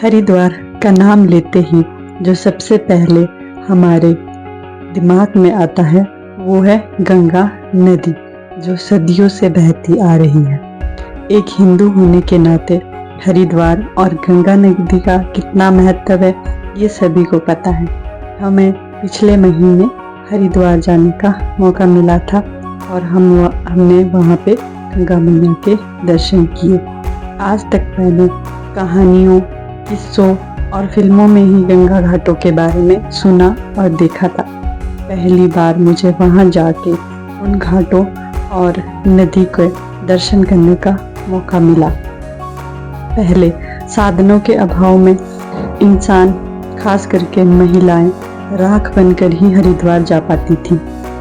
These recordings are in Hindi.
हरिद्वार का नाम लेते ही जो सबसे पहले हमारे दिमाग में आता है वो है गंगा नदी, जो सदियों से बहती आ रही है। एक हिंदू होने के नाते हरिद्वार और गंगा नदी का कितना महत्व है ये सभी को पता है। हमें पिछले महीने हरिद्वार जाने का मौका मिला था और हमने वहाँ पे गंगा मैया के दर्शन किए। आज तक मैंने कहानियों, किस्सों और फिल्मों में ही गंगा घाटों के बारे में सुना और देखा था। पहली बार मुझे वहाँ जाके उन घाटों और नदी के दर्शन करने का मौका मिला। पहले साधनों के अभाव में इंसान, खास करके महिलाएं, राख बनकर ही हरिद्वार जा पाती थी।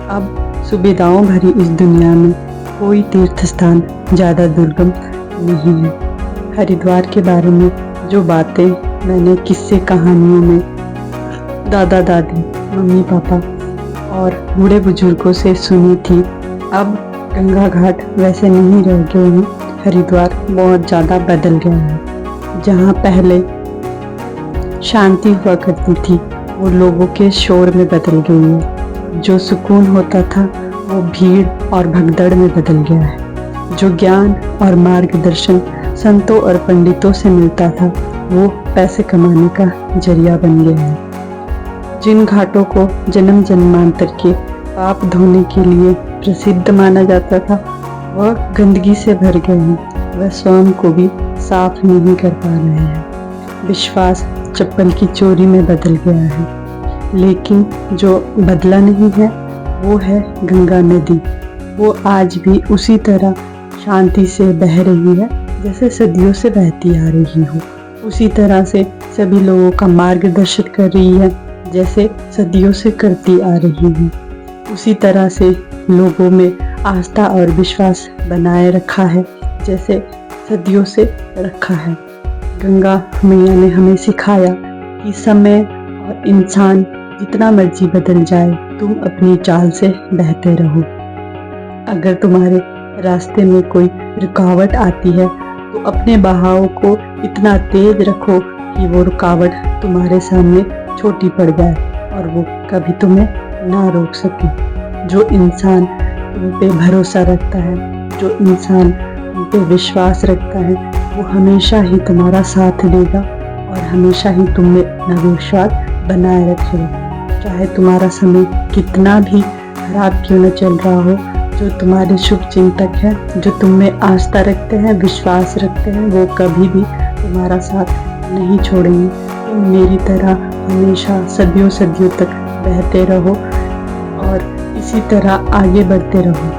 अब सुविधाओं भरी इस दुनिया में कोई तीर्थ स्थान ज़्यादा दुर्गम नहीं है। हरिद्वार के बारे में जो बातें मैंने किस्से कहानियों में दादा दादी, मम्मी पापा और बूढ़े बुजुर्गों से सुनी थी, अब गंगा घाट वैसे नहीं रह गए हैं। हरिद्वार बहुत ज़्यादा बदल गया है। जहाँ पहले शांति हुआ करती थी वो लोगों के शोर में बदल गई है। जो सुकून होता था वो भीड़ और भगदड़ में बदल गया है। जो ज्ञान और मार्गदर्शन संतों और पंडितों से मिलता था वो पैसे कमाने का जरिया बन गया है। जिन घाटों को जन्म जन्मांतर के पाप धोने के लिए प्रसिद्ध माना जाता था वह गंदगी से भर गए हैं। वह स्वयं को भी साफ नहीं कर पा रहे हैं। विश्वास चप्पल की चोरी में बदल गया है। लेकिन जो बदला नहीं है वो है गंगा नदी। वो आज भी उसी तरह शांति से बह रही है जैसे सदियों से बहती आ रही हो। उसी तरह से सभी लोगों का मार्गदर्शन कर रही है जैसे सदियों से करती आ रही है। उसी तरह से लोगों में आस्था और विश्वास बनाए रखा है जैसे सदियों से रखा है। गंगा मैया ने हमें सिखाया कि समय और इंसान जितना मर्जी बदल जाए तुम अपनी चाल से बहते रहो। अगर तुम्हारे रास्ते में कोई रुकावट आती है तो अपने बहाव को इतना तेज रखो कि वो रुकावट तुम्हारे सामने छोटी पड़ जाए और वो कभी तुम्हें ना रोक सके। जो इंसान तुम पे भरोसा रखता है, जो इंसान तुम पे विश्वास रखता है, वो हमेशा ही तुम्हारा साथ देगा और हमेशा ही तुम में अपना विश्वास बनाए रखेगा। चाहे तुम्हारा समय कितना भी खराब क्यों न चल रहा हो, जो तुम्हारे शुभ चिंतक हैं, जो तुम में आस्था रखते हैं, विश्वास रखते हैं, वो कभी भी तुम्हारा साथ नहीं छोड़ेंगे। तुम मेरी तरह हमेशा सदियों सदियों तक बहते रहो और इसी तरह आगे बढ़ते रहो।